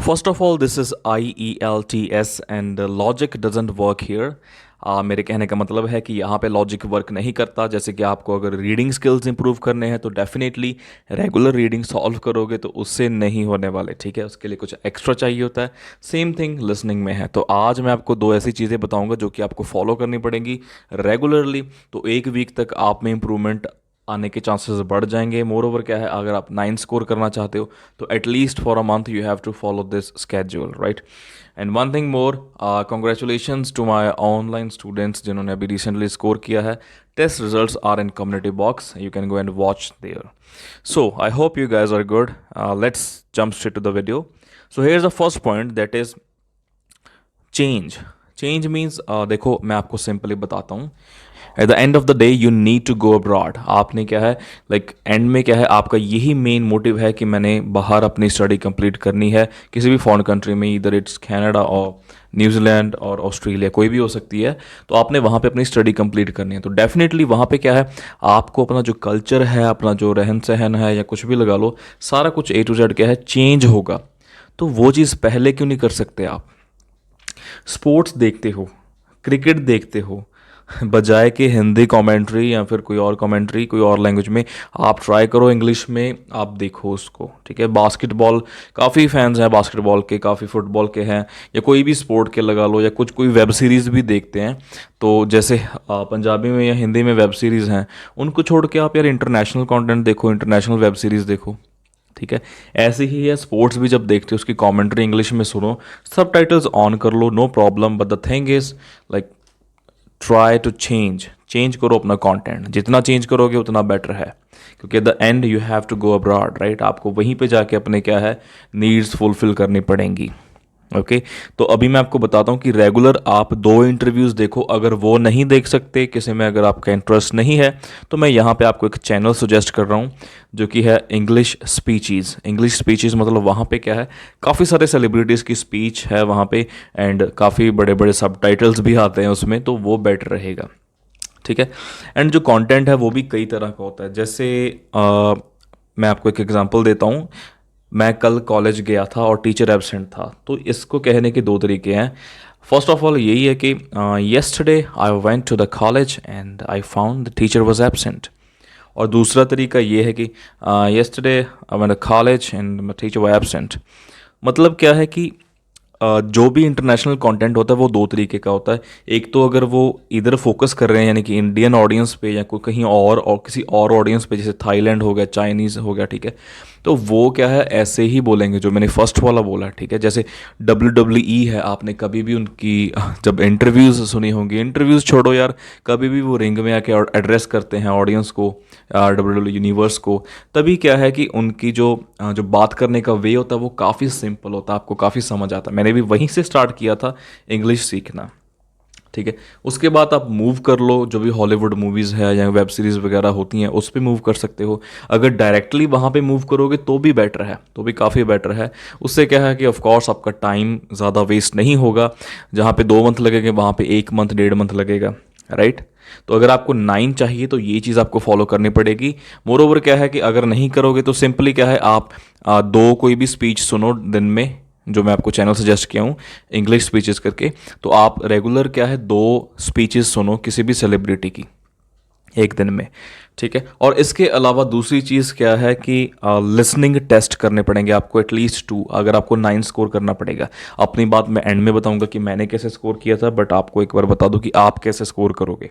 First of all, this is IELTS and logic doesn't work here. मेरे कहने का मतलब है कि यहाँ पे लॉजिक वर्क नहीं करता। जैसे कि आपको अगर रीडिंग स्किल्स इंप्रूव करने हैं तो डेफिनेटली रेगुलर रीडिंग सॉल्व करोगे तो उससे नहीं होने वाले, ठीक है। उसके लिए कुछ एक्स्ट्रा चाहिए होता है। सेम थिंग लिसनिंग में है। तो आज मैं आपको दो ऐसी चीज़ें बताऊंगा जो कि आपको फॉलो करनी पड़ेंगी रेगुलरली। तो एक वीक तक आप में इंप्रूवमेंट आने के चांसेस बढ़ जाएंगे। मोर ओवर क्या है, अगर आप 9 स्कोर करना चाहते हो तो at least for a month you have to follow this schedule, right. And one thing more, congratulations to my online students जिन्होंने अभी रिसेंटली स्कोर किया है। Test results are in community box, you can go and watch there. So I hope you guys are good. Let's jump straight to the video. So here is the first point, that is change. Change means, देखो मैं आपको simply बताता हूँ। At the end of the day you need to go abroad. आपने क्या है, and में क्या है, आपका यही मेन मोटिव है कि मैंने बाहर अपनी स्टडी कंप्लीट करनी है किसी भी फॉरेन कंट्री में, इधर इट्स कनाडा और न्यूजीलैंड और ऑस्ट्रेलिया, कोई भी हो सकती है। तो आपने वहाँ पे अपनी स्टडी कंप्लीट करनी है। तो डेफिनेटली वहाँ पे क्या है, आपको अपना जो कल्चर है, अपना जो रहन सहन है या कुछ भी लगा लो, सारा कुछ A to Z क्या है, चेंज होगा। तो वो चीज़ पहले क्यों नहीं कर सकते आप? स्पोर्ट्स देखते हो, क्रिकेट देखते हो, बजाय कि हिंदी कमेंट्री या फिर कोई और कमेंट्री कोई और लैंग्वेज में, आप ट्राई करो इंग्लिश में, आप देखो उसको, ठीक है। बास्केटबॉल, काफ़ी फैंस हैं बास्केटबॉल के, काफ़ी फुटबॉल के हैं, या कोई भी स्पोर्ट के लगा लो, या कुछ कोई वेब सीरीज़ भी देखते हैं। तो जैसे पंजाबी में या हिंदी में वेब सीरीज़ हैं, उनको छोड़ के आप यार इंटरनेशनल कंटेंट देखो, इंटरनेशनल वेब सीरीज़ देखो, ठीक है। ऐसे ही है स्पोर्ट्स भी, जब देखते हो उसकी कमेंट्री इंग्लिश में सुनो, सब टाइटल्स ऑन कर लो, no problem. But the thing is like, try to change करो अपना कंटेंट। जितना चेंज करोगे उतना बेटर है, क्योंकि at the end you have to go abroad, right. आपको वहीं पे जाके अपने क्या है, नीड्स फुलफिल करनी पड़ेंगी। ओके। तो अभी मैं आपको बताता हूँ कि रेगुलर आप 2 इंटरव्यूज़ देखो। अगर वो नहीं देख सकते, किसी में अगर आपका इंटरेस्ट नहीं है, तो मैं यहाँ पे आपको एक चैनल सजेस्ट कर रहा हूँ जो कि है इंग्लिश स्पीचीज़। इंग्लिश स्पीचीज़ मतलब वहाँ पे क्या है, काफ़ी सारे सेलिब्रिटीज़ की स्पीच है वहाँ पे, एंड काफ़ी बड़े बड़े सबटाइटल्स भी आते हैं उसमें, तो वो बेटर रहेगा, ठीक है। एंड जो कंटेंट है वो भी कई तरह का होता है। जैसे मैं आपको एक एग्जांपल देता हूँ। मैं कल कॉलेज गया था और टीचर एब्सेंट था, तो इसको कहने के 2 तरीके हैं। फर्स्ट ऑफ ऑल यही है कि yesterday I went to the college and I found the teacher was absent. और दूसरा तरीका ये है कि yesterday I went to college and my teacher was absent. मतलब क्या है कि जो भी इंटरनेशनल कंटेंट होता है वो 2 तरीके का होता है। एक तो अगर वो इधर फोकस कर रहे हैं, यानी कि इंडियन ऑडियंस पे या कोई कहीं और किसी और ऑडियंस पे, जैसे थाईलैंड हो गया, चाइनीज़ हो गया, ठीक है। तो वो क्या है, ऐसे ही बोलेंगे जो मैंने फर्स्ट वाला बोला, ठीक है। जैसे WWE है, आपने कभी भी उनकी जब इंटरव्यूज़ सुनी होंगी, इंटरव्यूज़ छोड़ो यार, कभी भी वो रिंग में आके एड्रेस करते हैं ऑडियंस को, WWE यूनिवर्स को, तभी क्या है कि उनकी जो बात करने का वे होता है वो काफ़ी सिंपल होता है, आपको काफ़ी समझ आता है। मैंने भी वहीं से स्टार्ट किया था इंग्लिश सीखना, ठीक है। उसके बाद आप मूव कर लो, जो भी हॉलीवुड मूवीज़ है या वेब सीरीज़ वगैरह होती हैं उस पर मूव कर सकते हो। अगर डायरेक्टली वहाँ पे मूव करोगे तो भी बेटर है, तो भी काफ़ी बेटर है। उससे क्या है कि ऑफ कोर्स आपका टाइम ज़्यादा वेस्ट नहीं होगा। जहाँ पे 2 मंथ लगेंगे वहाँ पे 1 मंथ 1.5 मंथ लगेगा, राइट। तो अगर आपको 9 चाहिए तो ये चीज़ आपको फॉलो करनी पड़ेगी। मोर ओवर क्या है कि अगर नहीं करोगे तो सिंपली क्या है, आप 2 कोई भी स्पीच सुनो दिन में, जो मैं आपको चैनल सजेस्ट किया हूँ इंग्लिश स्पीचेस करके। तो आप रेगुलर क्या है, 2 स्पीचेस सुनो किसी भी सेलिब्रिटी की एक दिन में, ठीक है। और इसके अलावा दूसरी चीज़ क्या है कि लिसनिंग टेस्ट करने पड़ेंगे आपको, एटलीस्ट 2, अगर आपको 9 स्कोर करना पड़ेगा। अपनी बात मैं एंड में बताऊंगा कि मैंने कैसे स्कोर किया था, बट आपको एक बार बता दूं कि आप कैसे स्कोर करोगे।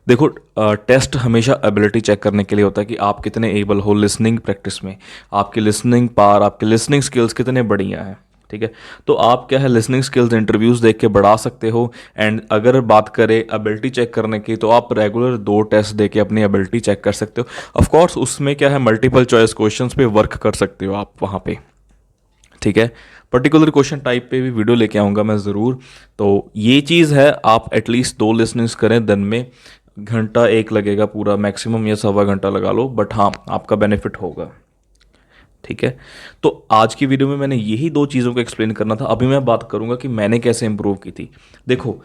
देखो, टेस्ट हमेशा एबिलिटी चेक करने के लिए होता है कि आप कितने एबल हो लिसनिंग प्रैक्टिस में, आपकी लिसनिंग पावर, आपके लिसनिंग स्किल्स कितने बढ़िया हैं, ठीक है। तो आप क्या है, लिसनिंग स्किल्स इंटरव्यूज़ देख के बढ़ा सकते हो। एंड अगर बात करें एबिलिटी चेक करने की, तो आप रेगुलर 2 टेस्ट दे के अपनी एबिलिटी चेक कर सकते हो। ऑफ कोर्स उसमें क्या है, मल्टीपल चॉइस क्वेश्चंस पे वर्क कर सकते हो आप वहाँ पे, ठीक है। पर्टिकुलर क्वेश्चन टाइप पे भी वीडियो लेके आऊँगा मैं ज़रूर। तो ये चीज़ है, आप एटलीस्ट 2 लिसनिंग्स करें दिन में। घंटा एक लगेगा पूरा मैक्सिमम, या सवा घंटा लगा लो, बट हाँ आपका बेनिफिट होगा, ठीक है। तो आज की वीडियो में मैंने यही 2 चीज़ों को एक्सप्लेन करना था। अभी मैं बात करूंगा कि मैंने कैसे इंप्रूव की थी। देखो,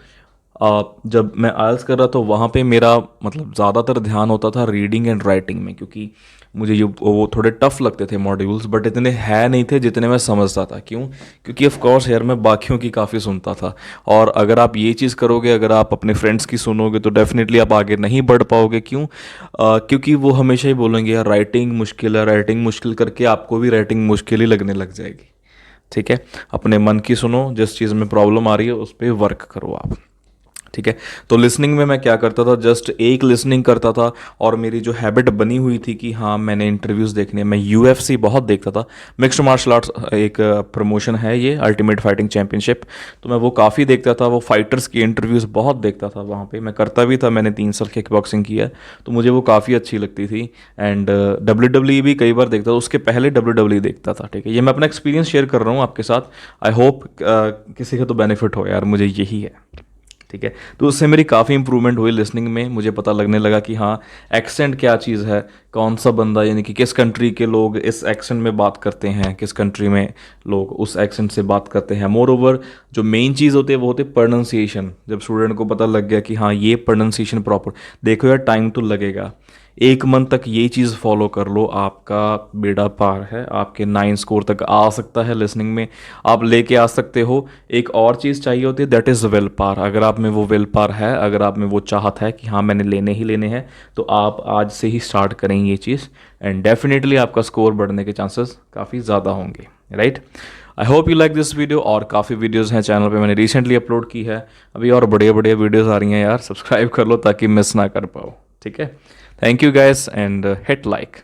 जब मैं आयल्स कर रहा था वहाँ पे मेरा मतलब ज़्यादातर ध्यान होता था रीडिंग एंड राइटिंग में, क्योंकि मुझे ये वो थोड़े टफ लगते थे मॉड्यूल्स, बट इतने है नहीं थे जितने मैं समझता था। क्यों? क्योंकि ऑफ कोर्स यार मैं बाकियों की काफ़ी सुनता था। और अगर आप ये चीज़ करोगे, अगर आप अपने फ्रेंड्स की सुनोगे तो डेफिनेटली आप आगे नहीं बढ़ पाओगे। क्यों? क्योंकि वो हमेशा ही बोलेंगे यार राइटिंग मुश्किल है, राइटिंग मुश्किल करके आपको भी राइटिंग मुश्किल ही लगने लग जाएगी। ठीक है, अपने मन की सुनो, जिस चीज़ में प्रॉब्लम आ रही है उस पर वर्क करो आप। ठीक है, तो लिसनिंग में मैं क्या करता था, जस्ट एक लिसनिंग करता था। और मेरी जो हैबिट बनी हुई थी कि हाँ मैंने इंटरव्यूज़ देखने, मैं यूएफसी बहुत देखता था। मिक्स्ड मार्शल आर्ट्स एक प्रमोशन है ये, अल्टीमेट फाइटिंग चैंपियनशिप। तो मैं वो काफ़ी देखता था, वो फाइटर्स की इंटरव्यूज़ बहुत देखता था वहाँ पे। मैं करता भी था, मैंने 3 साल किक बॉक्सिंग किया है, तो मुझे वो काफ़ी अच्छी लगती थी। एंड डब्ल्यू डब्ल्यू भी कई बार देखता था, उसके पहले डब्ल्यू डब्ल्यू देखता था। ठीक है, ये मैं अपना एक्सपीरियंस शेयर कर रहा हूँ आपके साथ। आई होप किसी का तो बेनिफिट हो यार, मुझे यही है। ठीक है, तो उससे मेरी काफ़ी इंप्रूवमेंट हुई लिसनिंग में। मुझे पता लगने लगा कि हाँ एक्सेंट क्या चीज़ है, कौन सा बंदा, यानी कि किस कंट्री के लोग इस एक्सेंट में बात करते हैं, किस कंट्री में लोग उस एक्सेंट से बात करते हैं। मोर ओवर जो मेन चीज़ होती है वो होती है प्रोनाउंसिएशन। जब स्टूडेंट को पता लग गया कि हाँ ये प्रोनाउंसिएशन प्रॉपर, देखो यार टाइम तो लगेगा, 1 मंथ तक ये चीज़ फॉलो कर लो, आपका बेड़ा पार है, आपके 9 स्कोर तक आ सकता है लिसनिंग में, आप लेके आ सकते हो। एक और चीज़ चाहिए होती है, दैट इज़ विल पार। अगर आप में वो विल पार है, अगर आप में वो चाहत है कि हाँ मैंने लेने ही लेने हैं, तो आप आज से ही स्टार्ट करेंगे ये चीज़, एंड डेफिनेटली आपका स्कोर बढ़ने के चांसेस काफ़ी ज़्यादा होंगे। Right, I hope you like this video. और काफ़ी वीडियोज़ हैं चैनल पे, मैंने रिसेंटली अपलोड की है, अभी और बढ़िया बढ़िया वीडियोज़ आ रही हैं यार, सब्सक्राइब कर लो ताकि मिस ना कर पाओ। ठीक है, thank you guys and hit like.